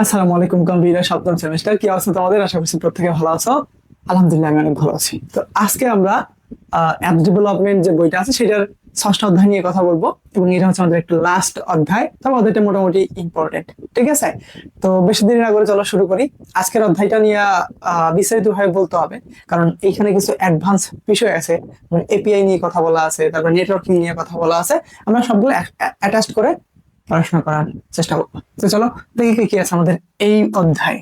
আসসালামু আলাইকুম কম্পিউটার সপ্তম সেমিস্টার, কি অবস্থা তোমাদের? আশা করছি প্রত্যেকে ভালো আছো। আলহামদুলিল্লাহ আমি অনেক ভালো আছি। তো আজকে আমরা অ্যাপ ডেভেলপমেন্ট যে বইটা আছে সেটার ষষ্ঠ অধ্যায় নিয়ে কথা বলবো, এবং এটা হচ্ছে আমাদের একটা লাস্ট অধ্যায়। তবে অধ্যায়টা মোটামুটি ইম্পর্টেন্ট, ঠিক আছে? তো বেশি দেরি না করে চলো শুরু করি। আজকের অধ্যায়টা নিয়ে বিস্তারিত ভাবে বলতে হবে, কারণ এইখানে কিছু অ্যাডভান্স বিষয় আছে। এপিআই নিয়ে কথা বলা আছে, তারপর নেটওয়ার্কিং নিয়ে কথা বলা আছে। আমরা সবগুলো অ্যাটাচ করে পড়াশোনা করার চেষ্টা করবো। তো চলো দেখি কি কি আছে আমাদের এই অধ্যায়ে।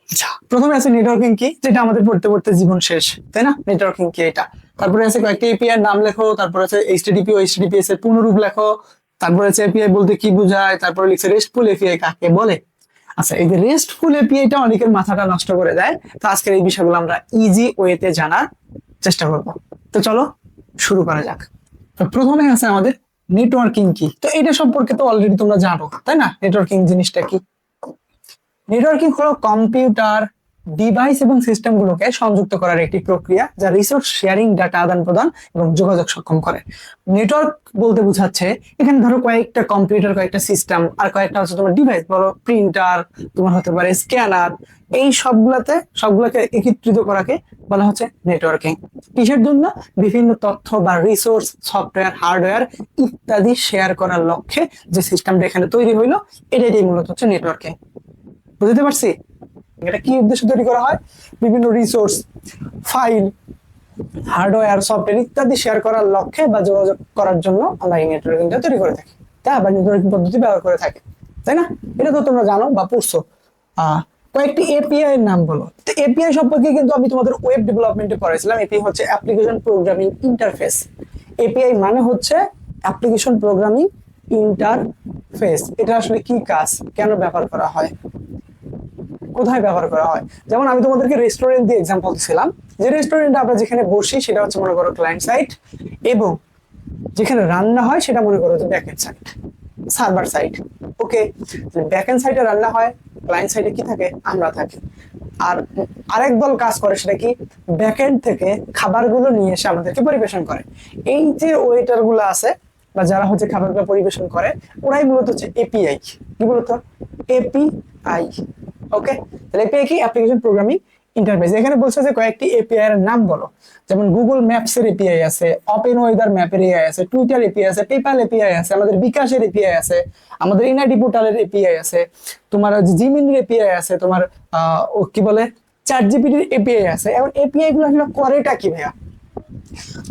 আচ্ছা, প্রথমে আছে নেটওয়ার্কিং কি, যেটা আমাদের পড়তে পড়তে জীবন শেষ, তাই না? নেটওয়ার্কিং কি এটা। তারপরে আছে কয়েকটি এপিআই এর নাম লেখো, তারপরে আছে এইচটিটিপি ও এইচটিটিপিএস এর পূর্ণরূপ লেখো, তারপরে আছে এপিআই বলতে কি বোঝায়, তারপরে লিখছে রেস্টফুল এপিআই কাকে বলে। আচ্ছা, এই যে রেস্টফুল এপিআইটা অনেকের মাথাটা নষ্ট করে দেয়। তো আজকের এই বিষয়গুলো আমরা ইজি ওয়েতে জানার চেষ্টা করব। তো চলো শুরু করা যাক। তো প্রথমে আছে আমাদের নেটওয়ার্কিং কি। তো এটা সম্পর্কে তো অলরেডি তোমরা জানো, তাই না? নেটওয়ার্কিং জিনিসটা কি? নেটওয়ার্কিং হলো কম্পিউটার, ডিভাইস এবং সিস্টেম গুলোকে সংযুক্ত করার একটি প্রক্রিয়া, যা রিসোর্স শেয়ারিং, ডাটা আদান প্রদান এবং যোগাযোগ সক্ষম করে। নেটওয়ার্ক বলতে বোঝাচ্ছে এখানে ধরো কয়েকটা কম্পিউটার, কয়েকটা সিস্টেম, আর কয়েকটা হচ্ছে তোমার ডিভাইস, বলো প্রিন্টার, তোমার হতে পারে স্ক্যানার। এই সবগুলোকে একত্রিত করাকে বলা হচ্ছে নেটওয়ার্কিং। কিসের জন্য? বিভিন্ন তথ্য বা রিসোর্স, সফটওয়্যার, হার্ডওয়্যার ইত্যাদি শেয়ার করার লক্ষ্যে যে সিস্টেমটা এখানে তৈরি হইলো, এটাই মূলত হচ্ছে নেটওয়ার্কিং। বুঝতে পারছি? এটা কি উদ্দেশ্যে তৈরি করা হয়? বিভিন্ন রিসোর্স, ফাইল, হার্ডওয়্যার, সফটওয়্যার ইত্যাদি শেয়ার করার লক্ষ্যে বা যোগাযোগ করার জন্য আমরা এই নেটওয়ার্কিংটা তৈরি করে থাকি, তাই বা নেটওয়ার্কিং পদ্ধতি ব্যবহার করে থাকি, তাই না? এটা তো তোমরা জানো বা পড়ছো। কয়েকটি এপিআই এর নাম বলো। তো এপিআই সম্পর্কে কিন্তু আমি তোমাদের ওয়েব ডেভেলপমেন্টে পড়াইছিলাম। এপিআই হচ্ছে অ্যাপ্লিকেশন প্রোগ্রামিং ইন্টারফেস। এপিআই মানে হচ্ছে অ্যাপ্লিকেশন প্রোগ্রামিং ইন্টারফেস। এটা আসলে কি কাজ, কেন ব্যবহার করা হয়, কোথায় ব্যবহার করা হয়? যেমন আমি তোমাদেরকে রেস্টুরেন্ট দিয়ে এক্সাম্পল দিছিলাম, যে রেস্টুরেন্টে আমরা যেখানে বসি সেটা হচ্ছে মনে করো ক্লায়েন্ট সাইড, এবং যেখানে রান্না হয় সেটা মনে করো যে ব্যাকএন্ড সাইড, সার্ভার সাইড। ওকে, ব্যাকএন্ড সাইডে রান্না হয়, ক্লায়েন্ট সাইডে কি থাকে? আমরা থাকি। আর আরেক দল কাজ করে, সেটা কি? ব্যাকএন্ড থেকে খাবারগুলো নিয়ে এসে আমাদেরকে পরিবেশন করে। এই যে ওয়েটার গুলো আছে বা যারা হচ্ছে খাবারগুলো পরিবেশন করে, ওরাই মূলত হচ্ছে এপিআই। কি বলতো? এপিআই। ওকে, তাহলে এপিআই কি? Application programming interface. এখানে বলছে যে কয়েকটি এপিআই এর নাম বলো। যেমন গুগল ম্যাপস এর এপিআই আছে, ওপেন ওয়েদার ম্যাপের এপিআই আছে, টুইটার এপিআই আছে, পেপ্যাল এপিআই আছে, আমাদের বিকাশের এপিআই আছে, আমাদের এনআইডি পোর্টালের এপিআই আছে, তোমার জিমিনির এপিআই আছে, তোমার ও কি বলে চ্যাট জিপিটির এপিআই আছে। এখন এপিআই গুলো আসলে করেটা কি ভাইয়া?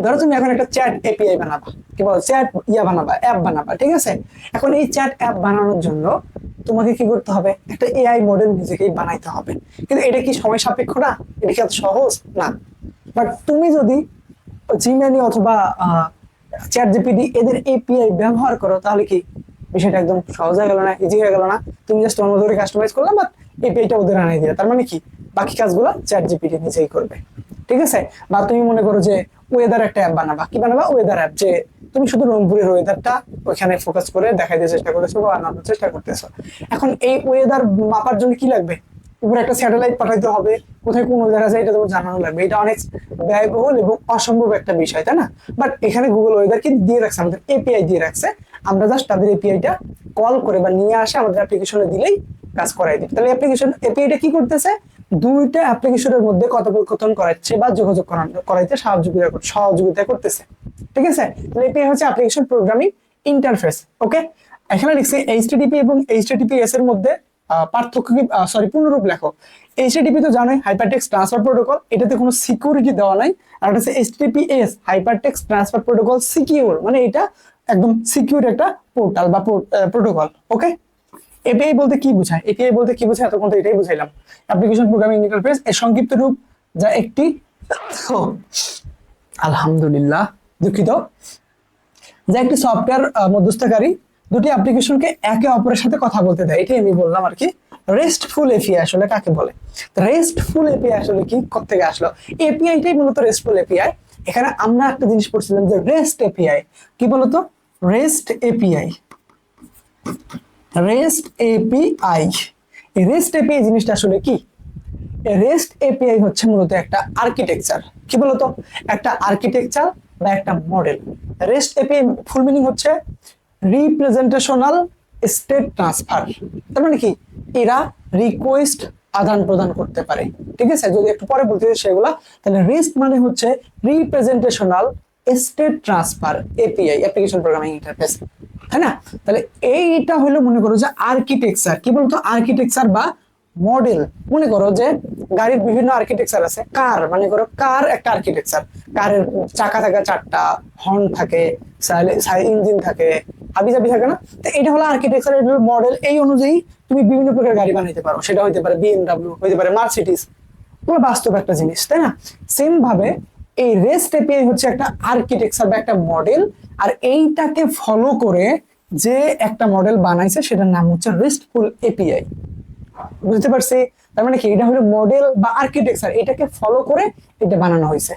ধরো তুমি এখন একটা চ্যাট এপিআই বানাবা, কি বল, চ্যাট বানাবা, অ্যাপ বানাবা, ঠিক আছে? এখন এই চ্যাট অ্যাপ বানানোর জন্য তোমাকে কি করতে হবে? একটা এআই মডেল নিজেকেই বানাইতে হবে। কিন্তু এটা কি সময় সাপেক্ষ না? এটা কি এত সহজ না? বাট তুমি যদি জিমেনি অথবা চ্যাট জিপিটি এদের এপিআই ব্যবহার করো, তাহলে কি বিষয়টা একদম সহজ হয়ে গেল না? ইজি হয়ে গেল না? তুমি জাস্ট তোমার মতো করে কাস্টমাইজ করলে, বাট এপিআইটা ওদের আনাই দিলে, তার মানে কি বাকি কাজগুলো চ্যাট জিপিটি নিজেই করবে, ঠিক আছে? বা তুমি মনে করো যে ওয়েদার একটা অ্যাপ বানাবা, কি বানাবা? ওয়েদার অ্যাপ, যে তুমি শুধু রংপুরের ওয়েদারটা ওইখানে ফোকাস করে দেখাইতে চেষ্টা করতেছো বা বানানোর চেষ্টা করতেছো। এখন এই ওয়েদার মাপার জন্য কি লাগবে? উপরে একটা স্যাটেলাইট পাঠাইতে হবে, কোথায় কোন ওয়েদার আছে এটা তোমার জানানো লাগবে। এটা অনেক ব্যয়বহুল এবং অসম্ভব একটা বিষয়, তাই না? বাট এখানে গুগল ওয়েদারকে দিয়ে রাখছে, আমাদের এপিআই দিয়ে রাখছে। আমরা জাস্ট তাদের এপিআইটা কল করে বা নিয়ে আসে আমাদের অ্যাপ্লিকেশনে দিলেই কাজ করাই দিই। তাহলে এপিআইটা কি করতেছে? দুইটা অ্যাপ্লিকেশনের মধ্যে কথোপকথন করাচ্ছে বা যোগাযোগ করাইতে সহযোগিতা করতেছে, ঠিক আছে? তাহলে এপিআই হচ্ছে অ্যাপ্লিকেশন প্রোগ্রামিং ইন্টারফেস। ওকে, এখানে লিখছে এইচটিটিপি এবং এইচটিটিপিএস এর মধ্যে পার্থক্য কি, পূর্ণরূপ লেখো। এইচটিটিপি তো জানোই, হাইপারটেক্সট ট্রান্সফার প্রোটোকল, এটাতে কোনো সিকিউরিটি দেওয়া নাই। আর এটা হচ্ছে HTTPS, hypertext transfer protocol secure, মানে এটা একদম সিকিউর একটা পোর্টাল বা প্রোটোকল। ওকে, এপিআই বলতে কি বোঝায়? এপিআই বলতে কি বোঝায় এতক্ষণ তো এটাই বুঝাইলাম, অ্যাপ্লিকেশন প্রোগ্রামিং ইন্টারফেস এর সংক্ষিপ্ত রূপ, যা একটি আলহামদুলিল্লাহ দুঃখিত, যা একটি সফটওয়্যার মধ্যস্থকারী দুটি অ্যাপ্লিকেশনকে একে অপরের সাথে কথা বলতে দেয়। এটাই আমি বললাম আর কি। রেস্টফুল এপিআই আসলে কাকে বলে? রেস্টফুল এপিআই আসলে কি, কোত্থেকে আসলো? এপিআইটাই মূলত রেস্টফুল এপিআই। এখানে আমরা একটা জিনিস পড়ছিলাম যে রেস্ট এপিআই কি বলতো? Rest API, rest API. এই রেস্ট এপিআই জিনিসটা আসলে কি? রেস্ট এপিআই হচ্ছে মূলত একটা আর্কিটেকচার। কি বলতো? একটা আর্কিটেকচার বা একটা model. Rest API full meaning হচ্ছে রিপ্রেজেন্টেশনাল স্টেট ট্রান্সফার। তার মানে কি? এরা রিকোয়েস্ট আদান প্রদান করতে পারে। ঠিক আছে, যদি একটু পরে বলতে সেগুলা, তাহলে রেস্ট মানে হচ্ছে representational state transfer API, application programming interface, তাই না? তাহলে এইটা হলো মনে করো যে আর্কিটেকচার, কি বলতো আর্কিটেকচার বা মডেল। মনে করো যে গাড়ির বিভিন্ন আর্কিটেকচার আছে, কার মনে করো কার একটা আর্কিটেকচার, কারের চাকা থাকে 4টা, হর্ন থাকে, ইঞ্জিন থাকে, হাবিজাবি থাকে না? তো এটা হলো আর্কিটেকচার, এটা হলো মডেল। এই অনুযায়ী তুমি বিভিন্ন প্রকার গাড়ি বানাইতে পারো, সেটা হইতে পারে বিএমডব্লিউ, হইতে পারে মার্সিডিজ, পুরো বাস্তব একটা জিনিস, তাই না? সেম ভাবে এই রেস্ট এপিআই হচ্ছে একটা আর্কিটেকচার বা একটা মডেল, আর এইটাকে ফলো করে যে একটা মডেল বানাইছে সেটার নাম হচ্ছে রেস্টফুল এপিআই। বুঝতে পারছি? তার মানে কি, এটা হলো মডেল বা আর্কিটেকচার, এটাকে ফলো করে এটা বানানো হয়েছে।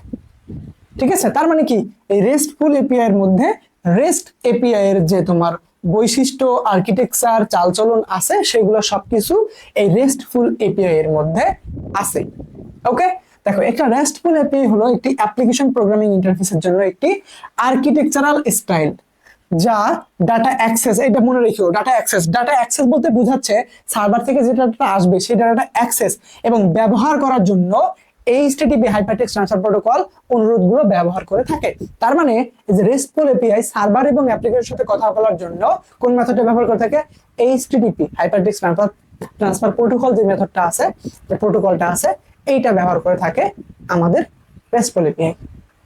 ঠিক আছে, তার মানে কি এই রেস্টফুল এপিআই এর মধ্যে রেস্ট এপিআই এর যে তোমার বৈশিষ্ট্য, আর্কিটেকচার, চালচলন আছে, সেগুলো সবকিছু এই রেস্টফুল এপিআই এর মধ্যে আছে। ওকে, দেখো একটা রেস্টফুল এপিআই হলো একটি অ্যাপ্লিকেশন প্রোগ্রামিং ইন্টারফেসের জন্য একটি আর্কিটেকচারাল স্টাইল যা ডাটা অ্যাক্সেস, এটা মনে রেখো, ডাটা অ্যাক্সেস বলতে বোঝাচ্ছে সার্ভার থেকে যে ডাটা আসবে সেই ডাটা অ্যাক্সেস এবং ব্যবহার করার জন্য এইচটিটিপি হাইপারটেক্সট ট্রান্সফার প্রোটোকল অনুরোধগুলো ব্যবহার করে থাকে। তার মানে এই যে রেস্টফুল এপিআই সার্ভার এবং অ্যাপ্লিকেশনের সাথে কথা বলার জন্য কোন মেথডটা ব্যবহার করে থাকে? এইচটিটিপি হাইপারটেক্সট ট্রান্সফার প্রোটোকল, যে মেথডটা আছে, যে প্রোটোকলটা আছে, এইটা ব্যবহার করে থাকে আমাদের রেস্টফুল এপিআই।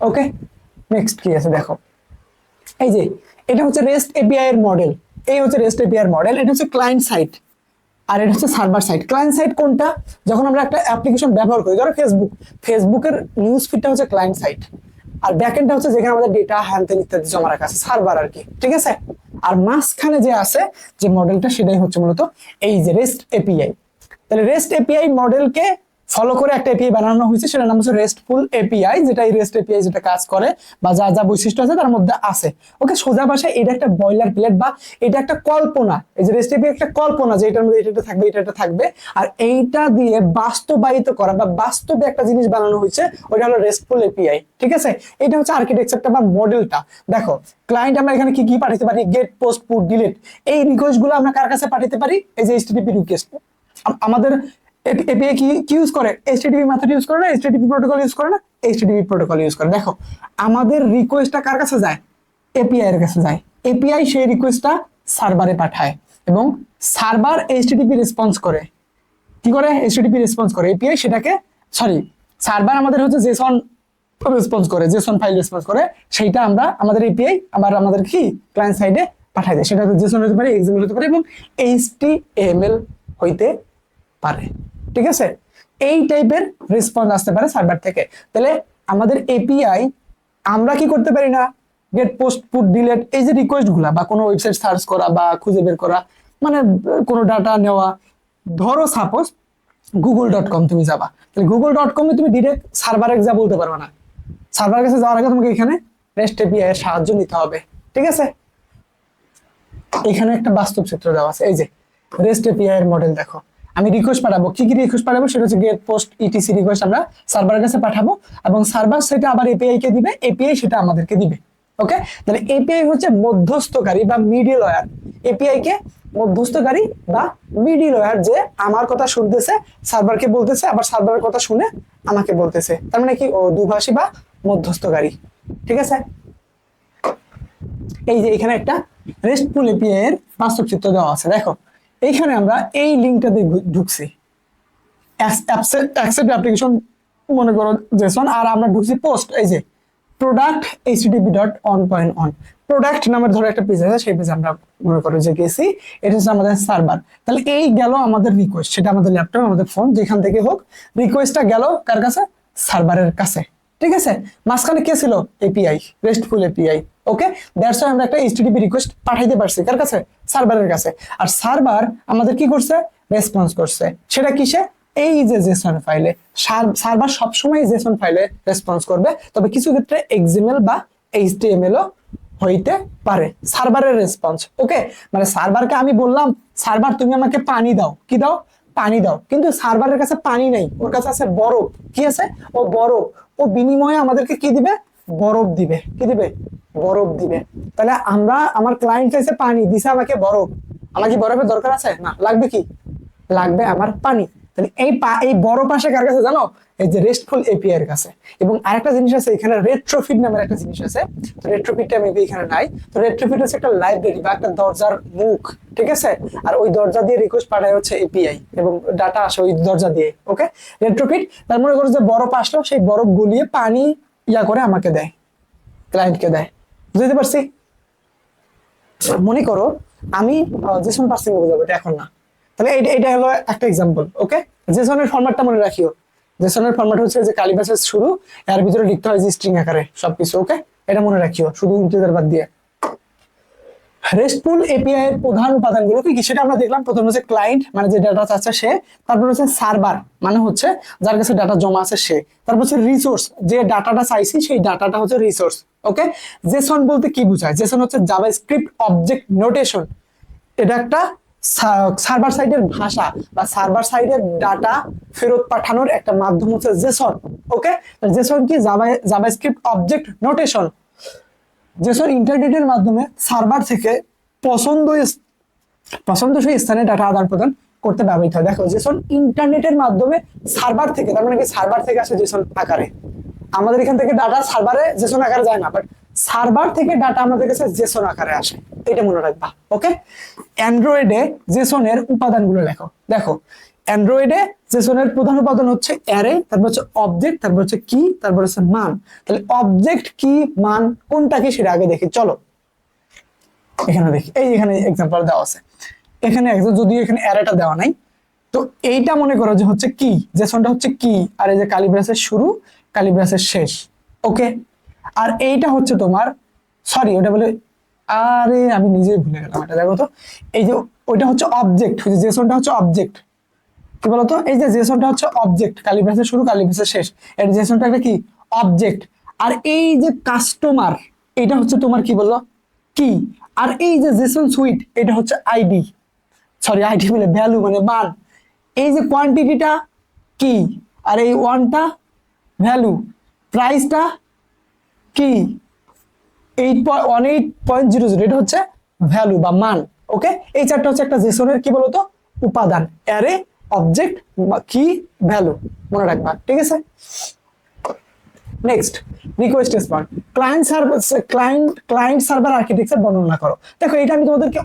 ওকে, নেক্সট কি আছে দেখো, এই যে এটা হচ্ছে রেস্ট এপিআই এর মডেল, এই হচ্ছে রেস্ট এপিআই এর মডেল, এটা হচ্ছে ক্লায়েন্ট সাইড আর এটা হচ্ছে সার্ভার সাইড। ক্লায়েন্ট সাইড কোনটা? যখন আমরা একটা অ্যাপ্লিকেশন ব্যবহার করি, ধরো ফেসবুকের নিউজ ফিডটা হচ্ছে ক্লায়েন্ট সাইড, আর ব্যাকএন্ডটা হচ্ছে যেখানে আমাদের ডেটা হ্যান্ড ইত্যাদি জমা রাখা আছে, সার্ভার আর কি। ঠিক আছে, আর মাঝখানে যে আছে যে মডেলটা, সেটাই হচ্ছে মূলত এই যে রেস্ট এপিআই। তাহলে রেস্ট এপিআই মডেলকে ফলো করে একটা এপিআই বানানো হয়েছে, সেটার নাম হচ্ছে রেস্টফুল এপিআই, যেটা এই রেস্ট এপিআই যেটা কাজ করে বা যা যা বৈশিষ্ট্য আছে তার মধ্যে আছে। ওকে, সোজা ভাষায় এটা একটা বয়লার প্লেট বা এটা একটা কল্পনা। এই যে রেস্ট এপিআই একটা কল্পনা যে এটার মধ্যে এটা থাকবে, এটা থাকবে, আর এইটা দিয়ে বাস্তবায়িত করা বা বাস্তবে একটা জিনিস বানানো হয়েছে, ওইটা হলো রেস্টফুল এপিআই। ঠিক আছে, এটা হচ্ছে আর্কিটেকচারটা বা মডেলটা। দেখো ক্লায়েন্ট আমরা এখানে কি কি পাঠাতে পারি? গেট, পোস্ট, পুট, ডিলিট, এই রিকোয়েস্ট গুলো আমরা কার কাছে পাঠাতে পারি? এই যে এইচটিটিপি রিকোয়েস্ট। আমাদের এপিআই কি ইউজ করে? এইচটিটিপি মেথড ইউজ করে না, এইচটিটিপি প্রোটোকল ইউজ করে না, এইচটিটিপি প্রোটোকল ইউজ করে। দেখো আমাদের রিকোয়েস্টটা কার কাছে যায়? এপিআই এর কাছে যায়। এপিআই সেই রিকোয়েস্টটা সার্ভারে পাঠায় এবং সার্ভার এইচটিটিপি রেসপন্স করে। কি করে? এইচটিটিপি রেসপন্স করে। এপিআই সেটাকে, সার্ভার আমাদের হচ্ছে জেসন রেসপন্স করে, জেসন ফাইল রেসপন্স করে, সেইটা আমরা আমাদের এপিআই আবার আমাদের কি ক্লায়েন্ট সাইডে পাঠাই দেয়। সেটা জেসন হতে পারে, এক্সএমএল হতে পারে এবং এইচটিএমএল হইতে পারে। ঠিক আছে, এই টাইপের রেসপন্স আসতে পারে সার্ভার থেকে। তাহলে আমাদের এপিআই আমরা কি করতে পারি না? গেট, পোস্ট, পুট, ডিলিট, এই যে রিকোয়েস্ট গুলা বা কোনো ওয়েবসাইট সার্চ করা বা খুঁজে বের করা, মানে কোনো ডাটা নেওয়া, ধরো সাপোজ google.com তুমি যাবা, তাহলে google.com এ তুমি ডিরেক্ট সার্ভারে যা বলতে পারবে না। সার্ভারের কাছে যাওয়ার আগে তোমাকে এখানে রেস্ট এপিআই এর সাহায্য নিতে হবে। ঠিক আছে, এখানে একটা বাস্তব চিত্র দেওয়া আছে। এই যে রেস্ট এপিআই এর মডেল দেখো, আমি রিকোয়েস্ট পাঠাবো, কি কি রিকোয়েস্ট পাঠাবো? সেটা হচ্ছে গেট, পোস্ট, ইটিসি রিকোয়েস্ট আমরা সার্ভারের কাছে পাঠাবো এবং সার্ভার সেটা আবার এপিআই কে দিবে, এপিআই সেটা আমাদেরকে দিবে। ওকে, তাহলে এপিআই হচ্ছে মধ্যস্থকারী বা মিডল ওয়্যার। এপিআই কে মধ্যস্থকারী বা মিডল ওয়্যার, যে আমার কথা শুনতেছে, সার্ভারকে বলতেছে, আবার সার্ভারের কথা শুনে আমাকে বলতেছে। তার মানে কি, ও দুভাষী বা মধ্যস্থকারী। ঠিক আছে, এই যে এখানে একটা রেস্টফুল এপিআই এর বাস্তব চিত্র দেওয়া আছে। দেখো এইখানে আমরা এই লিঙ্কটাতে ঢুকছি, অ্যাকসেপ্ট অ্যাপ্লিকেশন মনে করো জেসন, আর আমরা ঢুকছি পোস্ট, এই যে প্রোডাক্ট http.on.on প্রোডাক্ট নামের ধরো একটা পেজ আছে, সেই পেজে আমরা মনে করো যে গেছি, এটা হচ্ছে আমাদের সার্ভার। তাহলে এই গেল আমাদের রিকোয়েস্ট, সেটা আমাদের ল্যাপটপ, আমাদের ফোন, যেখান থেকে হোক রিকোয়েস্টটা গেল কার কাছে? সার্ভারের কাছে। ঠিক আছে, মাঝখানে কে ছিল? API, restful API. Okay, that's why আমরা একটা এইচটিটিপি রিকোয়েস্ট পাঠাইতে পারছি কার কাছে? সার্ভারের কাছে। আর সার্ভার আমাদের কি করছে? রেসপন্স করছে। সেটা কিসে? এই যে জেসন ফাইলে। সার্ভার সবসময় জেসন ফাইলে রেসপন্স করবে, তবে কিছু ক্ষেত্রে এক্সএমএল বা এইচটিএমএল ও হইতে পারে সার্ভারের রেসপন্স। ওকে, মানে সার্ভারকে আমি বললাম, সার্ভার তুমি আমাকে পানি দাও, কি দাও? পানি দাও, কিন্তু সার্ভারের কাছে পানি নেই, ওর কাছে আছে বরফ। কি আছে? ও বরফ। ও বিনিময়ে আমাদেরকে কি দিবে? বরফ দিবে। কি দিবে? বরফ দিবে। তাহলে আমরা, আমার ক্লায়েন্ট চাইছে পানি, দিছে আমাকে বরফ। আমার কি বরফের দরকার আছে? না, লাগবে কি? লাগবে আমার পানি। তাহলে এই বড় পাশে কার কাছে জানো? এই যে রেস্টফুল এপিআই এর কাছে। এবং আরেকটা জিনিস আছে এখানে, রেট্রোফিট নামের একটা জিনিস আছে। তো রেট্রোফিটটা মেবি এখানে নাই। তো রেট্রোফিট হচ্ছে একটা লাইব্রেরি বা একটা দরজার মুখ, ঠিক আছে? আর ওই দরজা দিয়ে রিকোয়েস্ট পাঠায় হচ্ছে এপিআই এবং ডাটা আসে ওই দরজা দিয়ে। ওকে, রেট্রোফিট তার মনে করো যে বরফ আসলো, সেই বরফ গলিয়ে পানি করে আমাকে দেয়, ক্লায়েন্টকে দেয়। বুঝতে পারছি? মনে করো আমি জেসন পার্সিং বোঝাবো, এটা এখন না। তাহলে এটা হলো একটা এক্সাম্পল। ওকে, জেসনের ফরম্যাটটা মনে রাখিও। জেসনের ফরম্যাট হচ্ছে যে কার্লি ব্রেসেস শুরু, এর ভিতরে লিখতে হয় যে স্ট্রিং আকারে সবকিছু। ওকে, এটা মনে রাখিও, শুধু ইন্টিজার বাদ দিয়ে। রেস্টফুল এপিআই এর প্রধান উপাদানগুলো কি কি সেটা আমরা দেখলাম। প্রথম হচ্ছে ক্লায়েন্ট, মানে যে ডাটা চাচ্ছে সে। তারপর হচ্ছে সার্ভার, মানে হচ্ছে যার কাছে ডাটা জমা আছে সে। তারপর হচ্ছে রিসোর্স, যে ডাটাটা চাইছি সেই ডাটাটা হচ্ছে রিসোর্স। ওকে, জেসন বলতে কি বোঝায়? জেসন হচ্ছে জাভাস্ক্রিপ্ট অবজেক্ট নোটেশন। এটা একটা সার্ভার সাইডের ভাষা বা সার্ভার সাইডের ডাটা ফেরত পাঠানোর একটা মাধ্যম হচ্ছে জেসন। ওকে, জেসন কি? JavaScript object notation. যেসব ইন্টারনেটের মাধ্যমে সার্ভার থেকে পছন্দসই স্থানে ডাটা আদান প্রদান করতে ব্যবহৃত হয়। দেখো, যেসব ইন্টারনেটের মাধ্যমে সার্ভার থেকে, তার মানে কি সার্ভার থেকে আসে জেসন আকারে। আমাদের এখান থেকে ডাটা সার্ভারে জেসন আকারে যায় না, বাট সার্ভার থেকে ডাটা আমাদের কাছে জেসন আকারে আসে। এটা মনে রাখবা। ওকে, অ্যান্ড্রয়েডে জেসনের উপাদানগুলো লেখো। দেখো, অ্যান্ড্রয়েডে জেসনের প্রধান উপাদান হচ্ছে অ্যারে, তারপর হচ্ছে অবজেক্ট, তারপর হচ্ছে কি, তারপর হচ্ছে মান। তাহলে অবজেক্ট, কি, মান কোনটা কি সেটা আগে দেখি। চলো এখানে দেখি, এখানে এক্সাম্পল দেওয়া আছে। এখানে যদিও এখানে অ্যারেটা দেওয়া নাই। তো এইটা মনে করো যে হচ্ছে কি, জেসনটা হচ্ছে কি, আর এই যে কার্লি ব্রেসের শুরু, কার্লি ব্রেসের শেষ। ওকে, আর এইটা হচ্ছে তোমার, সরি ওটা বলে, আরে আমি নিজেই ভুলে গেলাম এটা। দেখো তো, এই যে ওইটা হচ্ছে অবজেক্ট, জেসনটা হচ্ছে অবজেক্ট। কি বলতো, এই যে জেসনটা হচ্ছে অবজেক্ট, কার্লি ব্রেসের শুরু কার্লি ব্রেসের শেষ, এর জেসনটা একটা কি, অবজেক্ট। আর এই যে কাস্টমার, এটা হচ্ছে তোমার কি বললো, কি। আর এই যে জেসন সুইট, এটা হচ্ছে আইডি, সরি আইডি বলে ভ্যালু মানে মান। এই যে কোয়ান্টিটিটা কি, আর এই ওয়ানটা ভ্যালু, প্রাইসটা কি, 8.18.00, এটা হচ্ছে ভ্যালু বা মান। ওকে, এই চারটা হচ্ছে একটা জেসনের কি বলতো উপাদান, অ্যারে, অবজেক্ট, কি, ভ্যালু। মনে রাখবা, ঠিক আছে? Next, request response. Client server architecture বর্ণনা করো। দেখো, এটা আমি তোমাদেরকে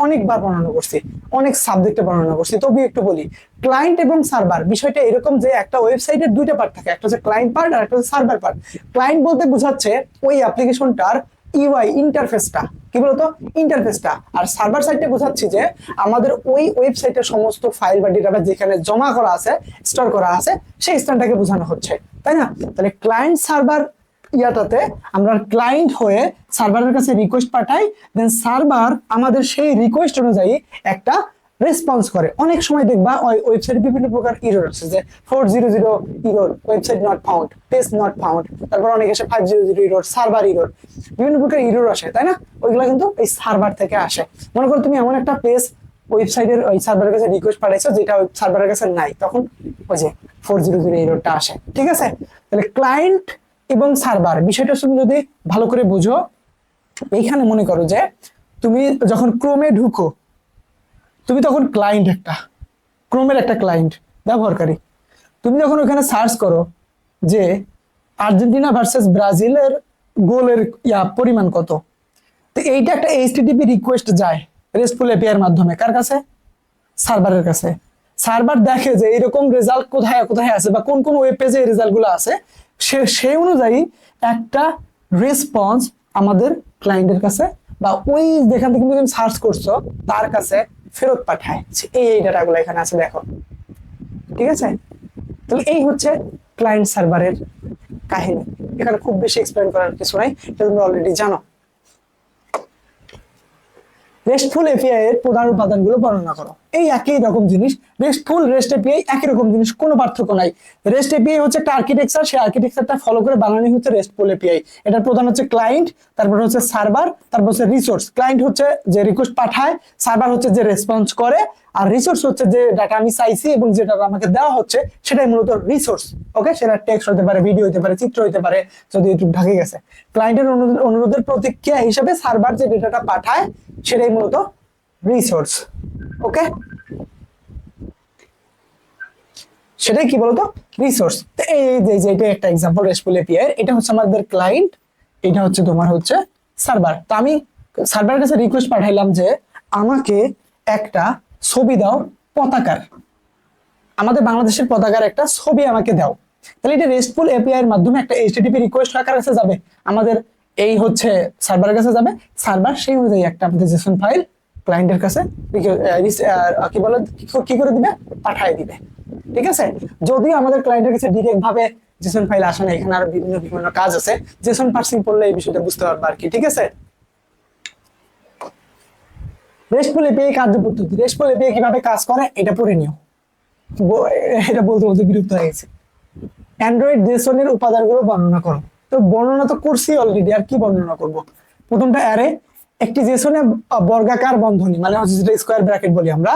অনেকবার বর্ণনা করছি, অনেক সাবজেক্টে বর্ণনা করছি, তবে একটু বলি। ক্লায়েন্ট এবং সার্ভার বিষয়টা এরকম যে একটা ওয়েবসাইটের দুইটা পার্ট থাকে, একটা হচ্ছে ক্লায়েন্ট পার্ট আর একটা হচ্ছে সার্ভার পার্ট। ক্লায়েন্ট বলতে বোঝাচ্ছে ওই অ্যাপ্লিকেশনটার ইউআই ইন্টারফেসটা, কি বলতো, ইন্টারফেসটা। আর সার্ভার সাইডে বোঝাচ্ছি যে আমাদের ওই ওয়েবসাইটের সমস্ত ফাইল বা ডেটা যেখানে জমা করা আছে, স্টোর করা আছে, সেই স্থানটাকে বোঝানো হচ্ছে, তাই না? তাহলে ক্লায়েন্ট সার্ভার ইয়াটাতে আমরা ক্লায়েন্ট হয়ে সার্ভারের কাছে রিকোয়েস্ট পাঠাই, দেন সার্ভার আমাদের সেই রিকোয়েস্ট অনুযায়ী একটা রেসপন্স করে। অনেক সময় দেখবা ওই ওয়েবসাইটে বিভিন্ন প্রকার ইরর আছে, যে 400 error, website not found, page not found, তারপর অনেক এসে 500 ইরর, সার্ভার ইরর, বিভিন্ন প্রকার ইরর আসে, তাই না? ওইগুলো কিন্তু এই সার্ভার থেকে আসে। মনে করো তুমি এমন একটা পেজ ওয়েবসাইটের ওই সার্ভারের কাছে রিকোয়েস্ট পাঠাইছো যেটা ওই সার্ভারের কাছে নাই, তখন ওই যে 400 ইররটা আসে, ঠিক আছে? তাহলে ক্লায়েন্ট এবং সার্ভার বিষয়টা শুধু যদি ভালো করে বুঝো, এইখানে মনে করো যে তুমি যখন ক্রোমে ঢুকো, তুমি তখন ক্লায়েন্ট, একটা ক্রোমের একটা ক্লায়েন্ট ব্যবহারকারী। তুমি যখন ওখানে সার্চ করো যে আর্জেন্টিনা ভার্সেস ব্রাজিলের গোলের পরিমাণ কত, তো এইটা একটা এইচটিটিপি রিকোয়েস্ট যায় রেস্টফুল এপিআই এর মাধ্যমে কার কাছে, সার্ভারের কাছে। সার্ভার দেখে যে এরকম রেজাল্ট কোথায় কোথায় আছে বা কোন কোন ওয়েব পেজে এই রেজাল্টগুলো আছে, সেই অনুযায়ী একটা রেসপন্স আমাদের ক্লায়েন্টের কাছে বা ওই যেখান থেকে তুমি সার্চ করছো তার কাছে ফেরত পাঠায়। এই ডাটাগুলো এখানে আছে, দেখো, ঠিক আছে? তাহলে এই হচ্ছে ক্লায়েন্ট সার্ভারের কাহিনী। এখানে খুব বেশি এক্সপ্লেন করার কিছু নাই, এটা তুমি অলরেডি জানো। রেস্টফুল এপিআই এর প্রধান উপাদানগুলো বর্ণনা করো। এই একই রকম জিনিস, রেস্টফুল, রেস্ট এপিআই একই রকম জিনিস, কোনো পার্থক্য নাই। রেস্ট এপিআই হচ্ছে একটা আর্কিটেকচার, সেই আর্কিটেকচারটা ফলো করে বানানো হচ্ছে রেস্টফুল এপিআই। এটার প্রধান হচ্ছে ক্লায়েন্ট, তারপর হচ্ছে সার্ভার, তারপর হচ্ছে রিসোর্স। ক্লায়েন্ট হচ্ছে যে রিকোয়েস্ট পাঠায়, সার্ভার হচ্ছে যে রেসপন্স করে, আর রিসোর্স হচ্ছে যে ডাটা আমি চাইছি এবং যে ডাটা আমাকে দেওয়া হচ্ছে সেটাই মূলত রিসোর্স। ওকে, সেটা টেক্সট হতে পারে, ভিডিও হতে পারে, চিত্র হতে পারে, যদি ইউটিউব ঢাকে গেছে। ক্লায়েন্টের অনুরোধের প্রতিক্রিয়া হিসেবে সার্ভার যে ডেটাটা পাঠায় সেটাই মূলত রিসোর্স। ওকে, সেটাই কি বলতো, রিসোর্স। তো এই যে এটা একটা এক্সাম্পল রেস্টফুল এপিআই, এটা হচ্ছে আমাদের ক্লায়েন্ট, এটা হচ্ছে তোমার হচ্ছে সার্ভার। তো আমি সার্ভারের কাছে রিকোয়েস্ট পাঠাইলাম যে আমাকে একটা ছবি দাও পতাকার, আমাদের বাংলাদেশের পতাকার একটা ছবি আমাকে দাও। তাহলে এটা রেস্টফুল এপিআই এর মাধ্যমে একটা এইচটিটিপি রিকোয়েস্ট কার কাছে যাবে, আমাদের এই হচ্ছে সার্ভারের কাছে যাবে, সার্ভার সেই অনুযায়ী একটা আমাদের জেসন ফাইল ক্লায়েন্টের কাছে কি বলে কি করে দিবে, পাঠিয়ে দিবে। ঠিক আছে, যদিও আমাদের ক্লায়েন্টের কাছে ডিরেক্ট ভাবে জেসন ফাইল আসে না, এখানে আরো বিভিন্ন বিভিন্ন কাজ আছে, জেসন পার্সিং পড়লে এই বিষয়টা বুঝতে পারবে আর কি। ঠিক আছে, রেস্টফুল এপিআই কার্যপদ্ধতি, রেস্টফুল এপিআই কিভাবে কাজ করে এটা পড়ে নিও, এটা বলতে বলতে বিরক্ত হয়ে গেছে। অ্যান্ড্রয়েড জেসনের উপাদানগুলো বর্ণনা করো। তো বর্ণনা তো করছি অলরেডি, আর কি বর্ণনা করব। প্রথমটা অ্যারে, একটি জেসনে বর্গাকার বন্ধনী মানে হচ্ছে যেটা স্কয়ার ব্র্যাকেট বলি আমরা,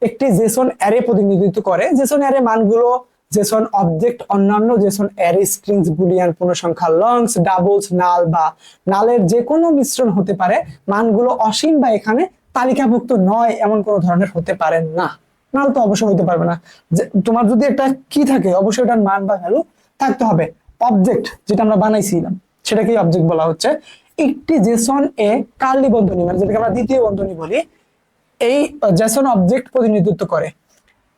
একটি জেসন অ্যারে প্রতিনিধিত্ব করে। জেসন অ্যারে মানগুলো জেসন অবজেক্ট, অন্যান্য জেসন অ্যারে স্ট্রিংস, বুলিয়ান পূর্ণসংখ্যা, লংস, ডাবলস, নাল বা নালের যে কোনো মিশ্রণ হতে পারে। মানগুলো অসীম বা এখানে তালিকাভুক্ত নয় এমন কোনো ধরনের হতে পারে না। নাল তো অবশ্যই হইতে পারবে না। যে তোমার যদি একটা কি থাকে অবশ্যই ওটার মান বা ভ্যালু থাকতে হবে। অবজেক্ট যেটা আমরা বানাইছিলাম সেটাকেই অবজেক্ট বলা হচ্ছে। একটি জেসন এ কার্লি বন্ধনী মানে যেটাকে আমরা দ্বিতীয় বন্ধনী বলি, এই জেসন অবজেক্ট প্রতিনিধিত্ব করে।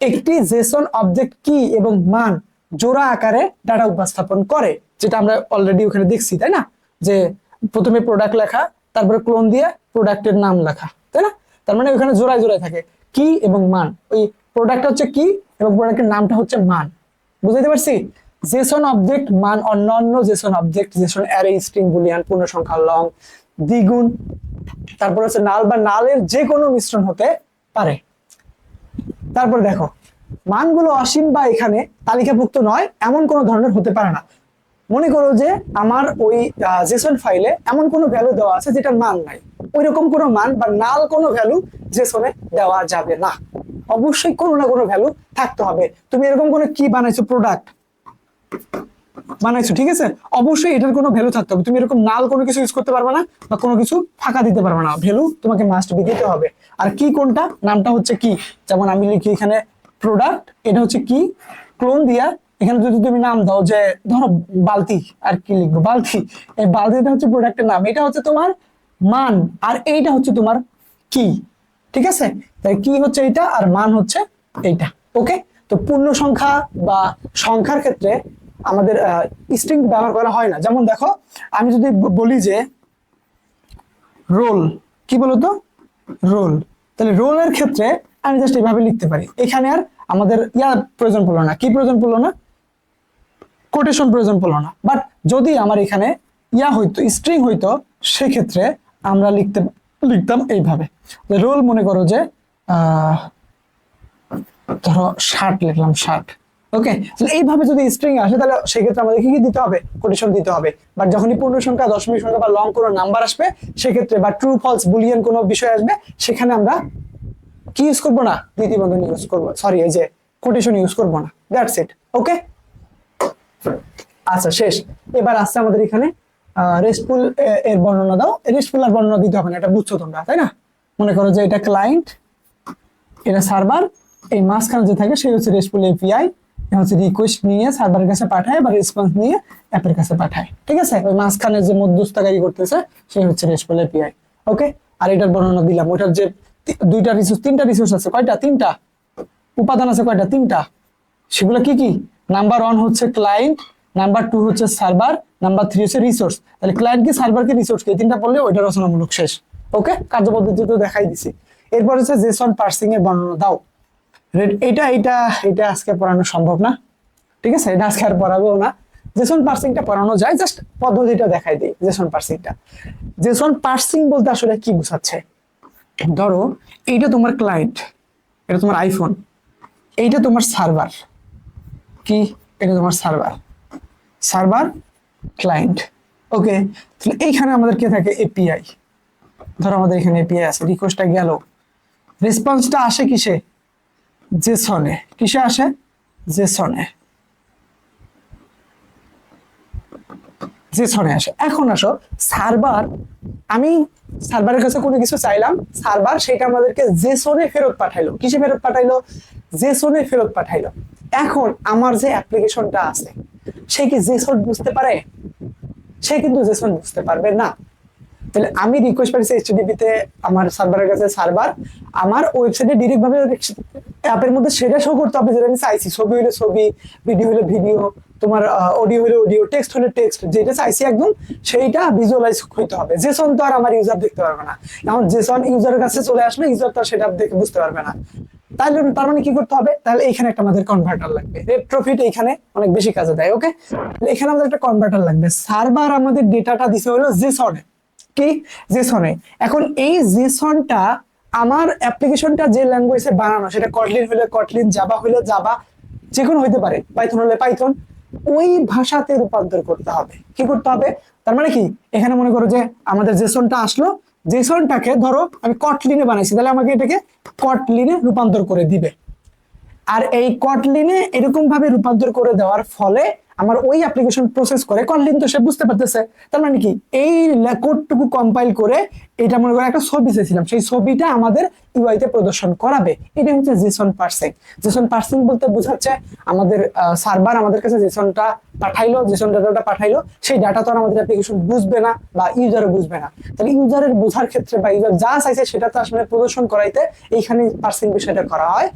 একটি জেসন অবজেক্ট কি এবং মান জোড়া আকারে ডাটা উপস্থাপন করে, যেটা আমরা অলরেডি ওখানে দেখছি, তাই না? যে প্রথমে প্রোডাক্ট লেখা, তারপরে ক্লোন দিয়ে প্রোডাক্টের নাম লেখা, তাই না? তার মানে ওখানে জোড়ায় জোড়ায় থাকে কি এবং মান। ওই প্রোডাক্ট হচ্ছে কি এবং প্রোডাক্টের নামটা হচ্ছে মান। বুঝতে পারছি? জেসন অবজেক্ট মান অন্যান্য Jason object, Jason array, string, Boolean পূর্ণসংখ্যা, লং, দ্বিগুণ, তারপর হচ্ছে নাল বা নালের যে কোনো মিশ্রণ হতে পারে। তারপর দেখো মানগুলো অসীম বা এখানে তালিকাভুক্ত নয় এমন কোনো ধরনের হতে পারে না। মনে করো যে আমার ওই জেসন ফাইলে এমন কোনো ভ্যালু দেওয়া আছে যেটার মান নাই, ওইরকম কোনো মান বা নাল কোনো ভ্যালু জেসনে দেওয়া যাবে না। অবশ্যই কোনো না কোনো ভ্যালু থাকতে হবে। তুমি এরকম কোনো কি বানাইছো, প্রোডাক্ট বানাইছো, ঠিক আছে, অবশ্যই এটার কোনো ভ্যালু থাকতে হবে। তুমি এরকম নাল কোনো কিছু ইউজ করতে পারবে না বা কোনো কিছু ফাঁকা দিতে পারবে না, ভ্যালু তোমাকে মাস্ট বি দিতে হবে। আর কি কোনটা, নামটা হচ্ছে কি, যেমন আমি লিখি এখানে প্রোডাক্ট, এটা হচ্ছে কি, ক্লোন দিয়া এখানে যদি তুমি নাম দাও যে ধরো বালতি, আর কি লিখবো, বালতি, এই বালতিটা হচ্ছে প্রোডাক্টের নাম, এটা হচ্ছে তোমার মান, আর এইটা হচ্ছে তোমার কি। ঠিক আছে, তাই কি হচ্ছে এইটা আর মান হচ্ছে এইটা। ওকে, তো পূর্ণ সংখ্যা বা সংখ্যার ক্ষেত্রে আমাদের স্ট্রিং ব্যবহার করা হয় না। যেমন দেখো আমি যদি বলি যে রোল, কি বলতো, রোল, তাহলে রোলের ক্ষেত্রে আমি জাস্ট এইভাবে লিখতে পারি। এখানে আর আমাদের প্রয়োজন পড়লো না, কি প্রয়োজন পড়লো না, কোটেশন প্রয়োজন পড়লো না। বাট যদি আমার এখানে হইতো, স্ট্রিং হইতো, সেক্ষেত্রে আমরা লিখতাম এইভাবে। রোল মনে করো যে ধরো 60 লিখলাম, 60। ওকে, এইভাবে যদি স্ট্রিং আসে তাহলে সেক্ষেত্রে আমাদের কি দিতে হবে, কোটেশন দিতে হবে। বাট যখনই পূর্ণ সংখ্যা, দশমিক সংখ্যা বা লং কোনো নাম্বার আসবে সেক্ষেত্রে, বা ট্রু ফলস বুলিয়ান কোনো বিষয় আসবে, সেখানে আমরা কি ইউজ করবো না, দ্বিতীয় বন্ধনী ইউজ করবো, সরি এই যে কোটেশন ইউজ করবো না। That's it. ওকে, আচ্ছা শেষ। এবার আসছে আমাদের এখানে রেস্টফুল এর বর্ণনা দাও। রেস্টফুল আর বর্ণনা দিতে হবে না, এটা বুঝছো তোমরা, তাই না? মনে করো যে এটা ক্লায়েন্ট, এটা সার্ভার, এই মাঝখানে যে থাকে সেই হচ্ছে রেস্টফুল এপিআই। হচ্ছে রিকোয়েস্ট নিয়ে সার্ভারের কাছে পাঠায় বা রেসপন্স নিয়ে অ্যাপের কাছে পাঠায়। ঠিক আছে, ওই মাঝখানে যে মধ্যস্থতাকারী করতেছে সেই হচ্ছে রেস্টফুল এপিআই। ওকে, আর এটার বর্ণনা দিলাম। ওটার যে দুইটা রিসোর্স, তিনটা রিসোর্স আছে, কয়টা, তিনটা উপাদান আছে, কয়টা, তিনটা। সেগুলো কি কি, নাম্বার 1 হচ্ছে ক্লায়েন্ট, নাম্বার 2 হচ্ছে সার্ভার, নাম্বার 3 হচ্ছে রিসোর্স। তাহলে ক্লায়েন্ট কি, সার্ভার কি, রিসোর্স কি, তিনটা পড়লে ওইটা রচনামূলক শেষ। ওকে, কার্যপদ্ধতি তো দেখাই দিছি। এরপর হচ্ছে জেসন পার্সিং এর বর্ণনা দাও। এটা এটা এটা আজকে পড়ানো সম্ভব না, ঠিক আছে, এটা আজকে আর পড়াবো না। জেসন পার্সিংটা পড়ানো যায়, জাস্ট পদ্ধতিটা দেখাই দিই। জেসন পার্সিংটা, জেসন পার্সিং বলতে আসলে কি বোঝাচ্ছে, ধরো এইটা তোমার ক্লায়েন্ট, এটা তোমার আইফোন, এইটা তোমার সার্ভার, কি, এটা তোমার সার্ভার, সার্ভার ক্লায়েন্ট। ওকে, তাহলে এইখানে আমাদের কি থাকে, এপিআই। ধরো আমাদের এখানে এপিআই আছে, রিকোয়েস্টটা গেল, রেসপন্সটা আসে কিসে, জেসনে। কিসে আসে, জেসনে, জেসনে আসে। এখন আসো সার্ভার, আমি সার্ভারের কাছে কোনো কিছু চাইলাম, সার্ভার সেটা আমাদেরকে জেসনে ফেরত পাঠাইলো। কিসে ফেরত পাঠাইলো, জেসনে ফেরত পাঠাইলো। এখন আমার যে অ্যাপ্লিকেশনটা আছে সে কি জেসন বুঝতে পারে? সে কিন্তু জেসন বুঝতে পারবে না। তাহলে আমি রিকোয়েস্ট পাঠিয়েছি এইচটিটিপি তে আমার সার্ভারের কাছে, সার্ভার আমার ওয়েবসাইটে ডিরেক্ট ভাবে অ্যাপের মধ্যে সেটা শো করতে হবে যেটা আমি চাইছি। ছবি হলে ছবি, ভিডিও হলে ভিডিও, তোমার অডিও হলে অডিও, টেক্সট হলে টেক্সট, যেটা চাইছি একদম সেইটা ভিজুয়ালাইজ হইতে হবে। জেসন তো আর আমার ইউজার দেখতে পারবে না। এখন জেসন ইউজারের কাছে চলে আসলে ইউজার তো সেটা দেখে বুঝতে পারবে না। তাহলে তার মানে কি করতে হবে? তাহলে এখানে একটা আমাদের কনভার্টার লাগবে। রেট্রোফিট এখানে অনেক বেশি কাজে দেয়। ওকে, এখানে আমাদের একটা কনভার্টার লাগবে। সার্ভার আমাদের ডেটাটা দিছে হলো জেসনে, কি জেসনে। এখন এই জেসনটা আমার অ্যাপ্লিকেশনটা যে ল্যাঙ্গুয়েজে বানানো, সেটা কটলিন হলে কটলিন, জাভা হলে জাভা, যে কোনো হইতে পারে, পাইথন হলে পাইথন, ওই ভাষাতে রূপান্তর করতে হবে। কি করতে হবে? তার মানে কি, এখানে মনে করো যে আমাদের জেসনটা আসলো, জেসনটাকে ধরো আমি কটলিনে বানাইছি, তাহলে আমাকে এটাকে কটলিনে রূপান্তর করে দিবে। আর এই কটলিনে এরকম ভাবে রূপান্তর করে দেওয়ার ফলে আমার ওই অ্যাপ্লিকেশন প্রসেস করে, কটলিন তো সে বুঝতে পারতেছে। তার মানে কি, এই কোডটুকু কম্পাইল করে এটা মনে করো একটা ছবি চেয়েছিলাম, সেই ছবিটা আমাদের ইউআই তে প্রদর্শন করাবে। এটা হচ্ছে জেসন পার্সিং। জেসন পার্সিং বলতে বোঝাচ্ছে আমাদের সার্ভার আমাদের কাছে জেসনটা পাঠাইলো, জেসন ডাটাটা পাঠাইলো, সেই ডাটা তো আমাদের অ্যাপ্লিকেশন বুঝবে না বা ইউজারও বুঝবে না। তাহলে ইউজারের বোঝার ক্ষেত্রে বা ইউজার যা চাইছে সেটা তো আসলে প্রদর্শন করাইতে এইখানে পার্সিং বিষয়টা করা হয়।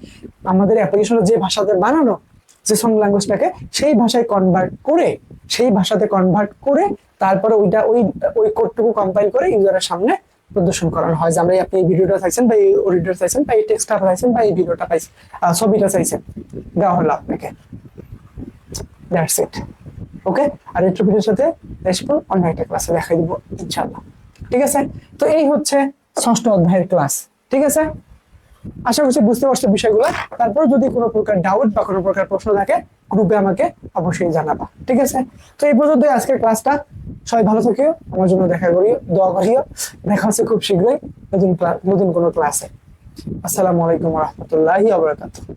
আমাদের অ্যাপ্লিকেশনে যে ভাষাতে বানানো জেসন ল্যাঙ্গুয়েজটাকে সেই ভাষায় কনভার্ট করে, সেই ভাষাতে কনভার্ট করে তারপরে ওইটা ওই ওই কোডটুকু কম্পাইল করে ইউজারের সামনে প্রদর্শন করানো হয় যে আমরা আপনি এই ভিডিওটা চাইছেন বা এই অডিওটা চাইছেন বা এই টেক্সটটা চাইছেন বা এই ভিডিওটা চাইছেন, ছবিটা চাইছেন, দেওয়া হলো আপনাকে। That's it. ওকে, আর রেট্রোফিটের সাথে আসবো অন্য একটা ক্লাসে দেখাই দিব ইনশাআল্লাহ। ঠিক আছে, তো এই হচ্ছে ষষ্ঠ অধ্যায়ের ক্লাস। ঠিক আছে, আশা করছি বুঝতে পারছো বিষয়গুলো। তারপর যদি কোনো প্রকার ডাউট বা কোনো প্রকার প্রশ্ন থাকে গ্রুপে আমাকে অবশ্যই জানাবা। ঠিক আছে, তো এই পর্যন্ত আজকের ক্লাসটা। সবাই ভালো থাকিও, আমার জন্য দেখা করিও, দোয়া করিও। দেখা হচ্ছে খুব শীঘ্রই নতুন কোনো ক্লাসে। আসসালামু আলাইকুম ওয়া রাহমাতুল্লাহি ওয়া বারাকাতুহু।